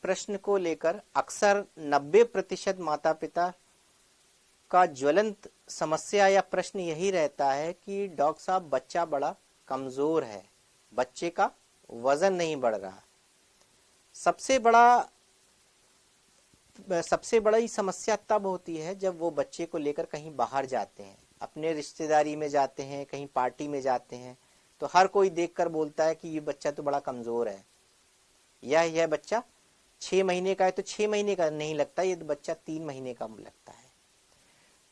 प्रश्न को लेकर अक्सर 90% माता पिता का ज्वलंत समस्या या प्रश्न यही रहता है कि डॉक्टर साहब बच्चा बड़ा कमजोर है, बच्चे का वजन नहीं बढ़ रहा। सबसे बड़ी समस्या तब होती है जब वो बच्चे को लेकर कहीं बाहर जाते हैं, अपने रिश्तेदारी में जाते हैं, कहीं पार्टी में जाते हैं, तो हर कोई देखकर बोलता है कि ये बच्चा तो बड़ा कमजोर है, या यह बच्चा 6 महीने का है तो 6 महीने का नहीं लगता, ये तो बच्चा 3 महीने का लगता है।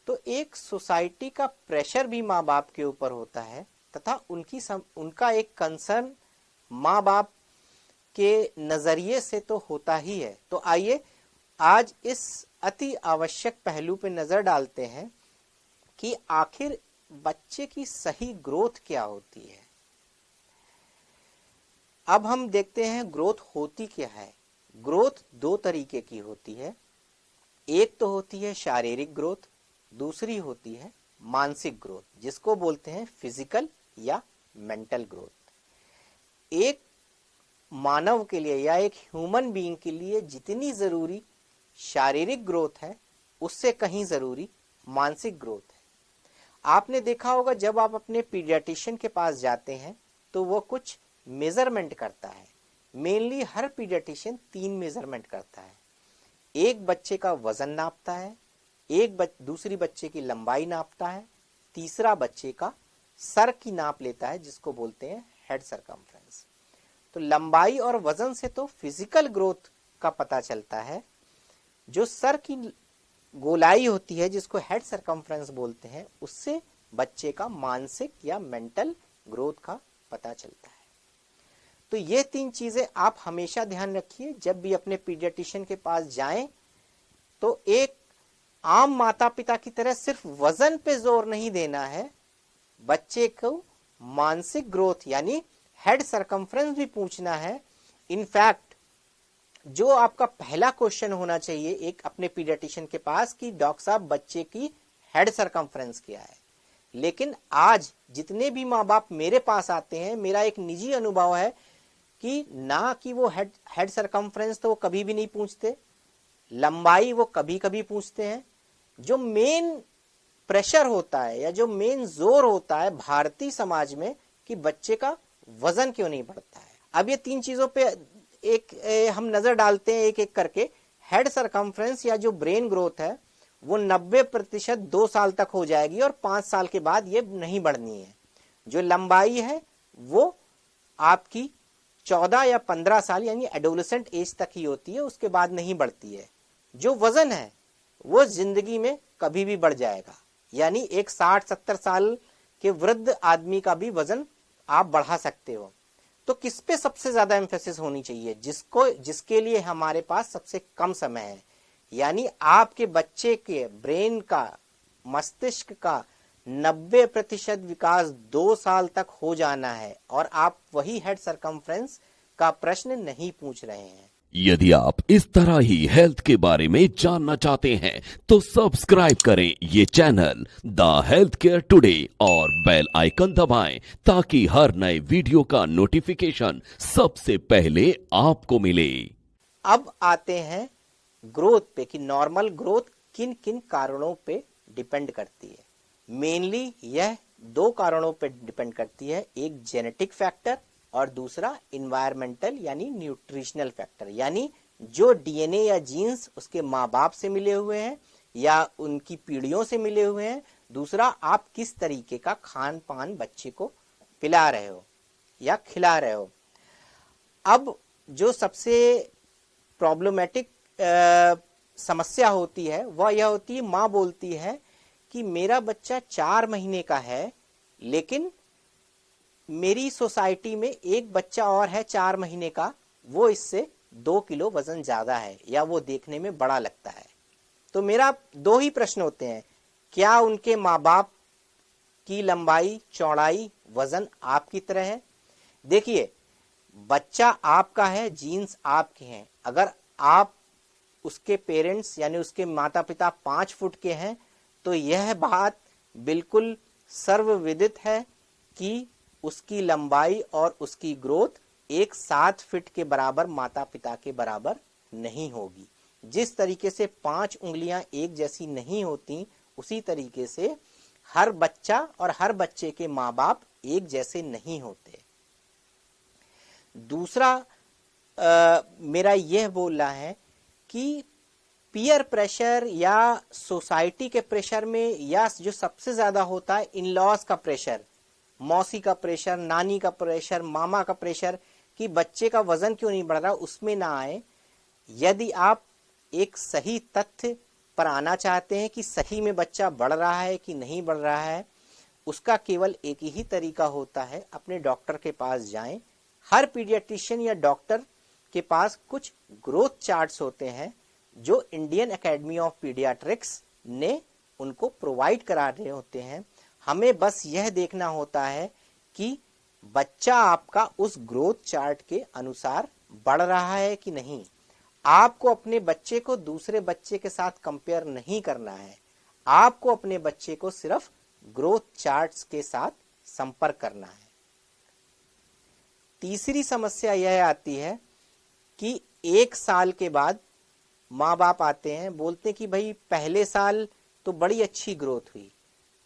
तो एक सोसाइटी का प्रेशर भी माँ बाप के ऊपर होता है तथा उनका एक कंसर्न माँ बाप के नजरिए से तो होता ही है। तो आइए आज इस अति आवश्यक पहलू पे नजर डालते हैं कि आखिर बच्चे की सही ग्रोथ क्या होती है। अब हम देखते हैं ग्रोथ होती क्या है। ग्रोथ 2 तरीके की होती है, एक तो होती है शारीरिक ग्रोथ, दूसरी होती है मानसिक ग्रोथ, जिसको बोलते हैं फिजिकल या मेंटल ग्रोथ। एक मानव के लिए या एक ह्यूमन बीइंग के लिए जितनी जरूरी शारीरिक ग्रोथ है, उससे कहीं जरूरी मानसिक ग्रोथ है। आपने देखा होगा जब आप अपने पीडियाट्रिशियन के पास जाते हैं तो वो कुछ मेजरमेंट करता है। मेनली हर पीडियाट्रिशियन 3 मेजरमेंट करता है। एक बच्चे का वजन नापता है, दूसरी बच्चे की लंबाई नापता है, तीसरा बच्चे का सर की नाप लेता है, जिसको बोलते हैं हेड सरकमफ्रेंस। तो लंबाई और वजन से तो फिजिकल ग्रोथ का पता चलता है, जो सर की गोलाई होती है जिसको हेड सरकमफ्रेंस बोलते हैं, उससे बच्चे का मानसिक या मेंटल ग्रोथ का पता चलता है। तो ये 3 चीजें आप हमेशा ध्यान रखिए जब भी अपने पीडियाट्रिशियन के पास जाएं। तो एक आम माता पिता की तरह सिर्फ वजन पे जोर नहीं देना है, बच्चे को मानसिक ग्रोथ यानी हेड सरकमफ्रेंस भी पूछना है। इनफैक्ट जो आपका पहला क्वेश्चन होना चाहिए एक अपने पीडियाट्रिशियन के पास कि डॉक्टर साहब बच्चे की हेड सरकमफ्रेंस क्या है। लेकिन आज जितने भी माँ बाप मेरे पास आते हैं, मेरा एक निजी अनुभव है कि ना कि वो हेड सरकमफ्रेंस तो वो कभी भी नहीं पूछते, लंबाई वो कभी कभी पूछते हैं। जो मेन प्रेशर होता है या जो मेन जोर होता है भारतीय समाज में कि बच्चे का वजन क्यों नहीं बढ़ता है। अब ये 3 चीजों पे हम नजर डालते हैं एक एक करके। हेड सरकमफ्रेंस या जो ब्रेन ग्रोथ है वो 90% 2 साल तक हो जाएगी और 5 साल के बाद ये नहीं बढ़नी है। जो लंबाई है वो आपकी 14 या 15 साल यानी एडोलेसेंट एज तक ही होती है, उसके बाद नहीं बढ़ती है। जो वजन है वो जिंदगी में कभी भी बढ़ जाएगा, यानी एक 60-70 साल के वृद्ध आदमी का भी वजन आप बढ़ा सकते हो। तो किस पे सबसे ज्यादा एम्फेसिस होनी चाहिए? जिसके लिए हमारे पास सबसे कम समय है, यानी आपके बच्चे के ब्रेन का, मस्तिष्क का 90% विकास 2 साल तक हो जाना है और आप वही हेड सरकमफ्रेंस का प्रश्न नहीं पूछ रहे हैं। यदि आप इस तरह ही हेल्थ के बारे में जानना चाहते हैं तो सब्सक्राइब करें ये channel the health care today और बेल आइकन दबाएं ताकि हर नए वीडियो का नोटिफिकेशन सबसे पहले आपको मिले। अब आते हैं ग्रोथ पे कि नॉर्मल ग्रोथ किन किन कारणों पे डिपेंड करती है। मेनली यह 2 कारणों पे डिपेंड करती है, एक जेनेटिक फैक्टर और दूसरा इन्वायरमेंटल यानी न्यूट्रिशनल फैक्टर, यानी जो डीएनए या जीन्स उसके माँ बाप से मिले हुए हैं या उनकी पीढ़ियों से मिले हुए हैं। दूसरा, आप किस तरीके का खान पान बच्चे को पिला रहे हो या खिला रहे हो। अब जो सबसे प्रॉब्लमेटिक समस्या होती है वह यह होती है, माँ बोलती है कि मेरा बच्चा 4 महीने का है, लेकिन मेरी सोसाइटी में एक बच्चा और है 4 महीने का, वो इससे 2 किलो वजन ज्यादा है या वो देखने में बड़ा लगता है। तो मेरा 2 ही प्रश्न होते हैं, क्या उनके माँ बाप की लंबाई, चौड़ाई, वजन आपकी तरह है? देखिए, बच्चा आपका है, जीन्स आपके हैं। अगर आप उसके पेरेंट्स यानी उसके माता पिता 5 फुट के हैं तो यह बात बिल्कुल सर्वविदित है कि उसकी लंबाई और उसकी ग्रोथ एक 7 फीट के बराबर माता पिता के बराबर नहीं होगी। जिस तरीके से 5 उंगलियां एक जैसी नहीं होती, उसी तरीके से हर बच्चा और हर बच्चे के माँ बाप एक जैसे नहीं होते। दूसरा मेरा यह बोलना है कि पीयर प्रेशर या सोसाइटी के प्रेशर में, या जो सबसे ज्यादा होता है इन लॉज का प्रेशर, मौसी का प्रेशर, नानी का प्रेशर, मामा का प्रेशर कि बच्चे का वजन क्यों नहीं बढ़ रहा, उसमें ना आए। यदि आप एक सही तथ्य पर आना चाहते हैं कि सही में बच्चा बढ़ रहा है कि नहीं बढ़ रहा है, उसका केवल एक ही तरीका होता है, अपने डॉक्टर के पास जाएं। हर पीडियाट्रिशियन या डॉक्टर के पास कुछ ग्रोथ चार्ट्स होते हैं जो इंडियन एकेडमी ऑफ पीडियाट्रिक्स ने उनको प्रोवाइड करा रहे होते हैं। हमें बस यह देखना होता है कि बच्चा आपका उस ग्रोथ चार्ट के अनुसार बढ़ रहा है कि नहीं। आपको अपने बच्चे को दूसरे बच्चे के साथ कंपेयर नहीं करना है, आपको अपने बच्चे को सिर्फ ग्रोथ चार्ट्स के साथ संपर्क करना है। तीसरी समस्या यह आती है कि 1 साल के बाद माँ बाप आते हैं, बोलते हैं कि भाई पहले साल तो बड़ी अच्छी ग्रोथ हुई,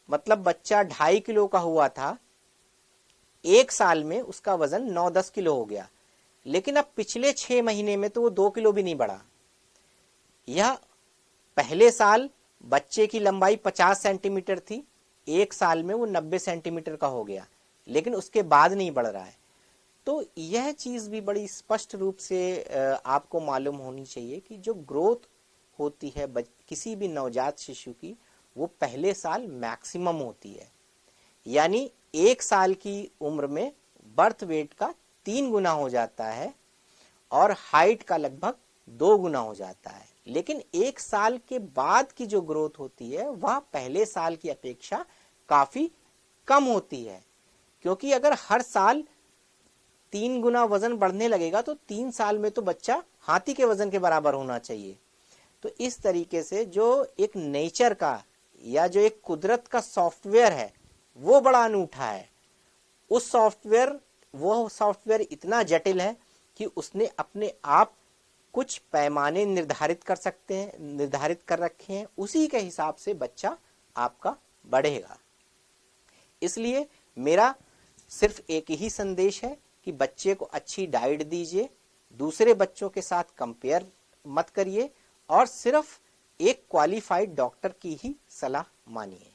मतलब बच्चा 2.5 किलो का हुआ था, 1 साल में उसका वजन 9-10 किलो हो गया, लेकिन अब पिछले 6 महीने में तो वो 2 किलो भी नहीं बढ़ा। यह पहले साल बच्चे की लंबाई 50 सेंटीमीटर थी, 1 साल में वो 90 सेंटीमीटर का हो गया, लेकिन उसके बाद नहीं बढ़ रहा है। तो यह चीज भी बड़ी स्पष्ट रूप से आपको मालूम होनी चाहिए कि जो ग्रोथ होती है किसी भी नवजात शिशु की, वो पहले साल मैक्सिमम होती है। यानी 1 साल की उम्र में बर्थ वेट का 3 गुना हो जाता है और हाइट का लगभग 2 गुना हो जाता है। लेकिन 1 साल के बाद की जो ग्रोथ होती है वह पहले साल की अपेक्षा काफी कम होती है, क्योंकि अगर हर साल 3 गुना वजन बढ़ने लगेगा तो 3 साल में तो बच्चा हाथी के वजन के बराबर होना चाहिए। तो इस तरीके से जो एक नेचर का या जो एक कुदरत का सॉफ्टवेयर है वो बड़ा अनूठा है। वो सॉफ्टवेयर इतना जटिल है कि उसने अपने आप कुछ पैमाने निर्धारित कर रखे हैं, उसी के हिसाब से बच्चा आपका बढ़ेगा। इसलिए मेरा सिर्फ एक ही संदेश है कि बच्चे को अच्छी डाइट दीजिए, दूसरे बच्चों के साथ कंपेयर मत करिए और सिर्फ एक क्वालिफाइड डॉक्टर की ही सलाह मानिए।